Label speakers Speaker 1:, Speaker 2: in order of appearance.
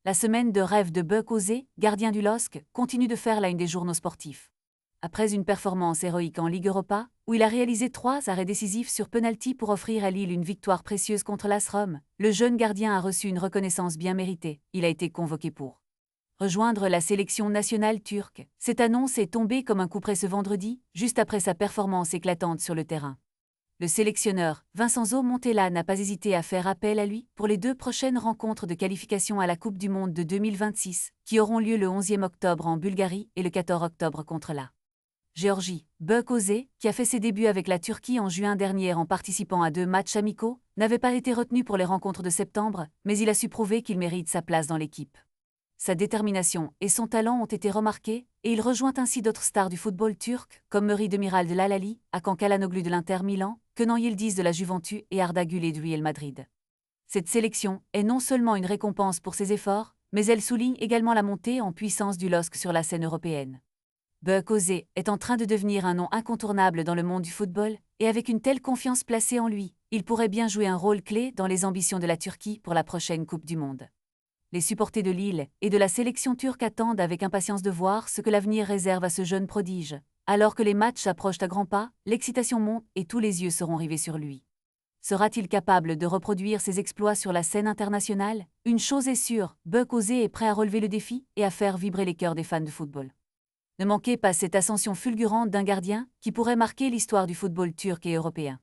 Speaker 1: La semaine de rêve de Buck Ose, gardien du LOSC, continue de faire la une des journaux sportifs. Après une performance héroïque en Ligue Europa, où il a réalisé 3 arrêts décisifs sur penalty pour offrir à Lille une victoire précieuse contre l'AS Rome, le jeune gardien a reçu une reconnaissance bien méritée. Il a été convoqué pour rejoindre la sélection nationale turque. Cette annonce est tombée comme un coup près ce vendredi, juste après sa performance éclatante sur le terrain. Le sélectionneur, Vincenzo Montella, n'a pas hésité à faire appel à lui pour les 2 prochaines rencontres de qualification à la Coupe du Monde de 2026, qui auront lieu le 11e octobre en Bulgarie et le 14 octobre contre la Géorgie. Buck Ose, qui a fait ses débuts avec la Turquie en juin dernier en participant à 2 matchs amicaux, n'avait pas été retenu pour les rencontres de septembre, mais il a su prouver qu'il mérite sa place dans l'équipe. Sa détermination et son talent ont été remarqués, et il rejoint ainsi d'autres stars du football turc, comme Mehri Demiral de l'Al-Ahly, Hakan Çalhanoğlu de l'Inter Milan, Kenan Yıldız de la Juventus et Arda Güler du Real Madrid. Cette sélection est non seulement une récompense pour ses efforts, mais elle souligne également la montée en puissance du LOSC sur la scène européenne. Buck Ose est en train de devenir un nom incontournable dans le monde du football, et avec une telle confiance placée en lui, il pourrait bien jouer un rôle clé dans les ambitions de la Turquie pour la prochaine Coupe du Monde. Les supporters de Lille et de la sélection turque attendent avec impatience de voir ce que l'avenir réserve à ce jeune prodige. Alors que les matchs approchent à grands pas, l'excitation monte et tous les yeux seront rivés sur lui. Sera-t-il capable de reproduire ses exploits sur la scène internationale? Une chose est sûre, Buck Ose est prêt à relever le défi et à faire vibrer les cœurs des fans de football. Ne manquez pas cette ascension fulgurante d'un gardien qui pourrait marquer l'histoire du football turc et européen.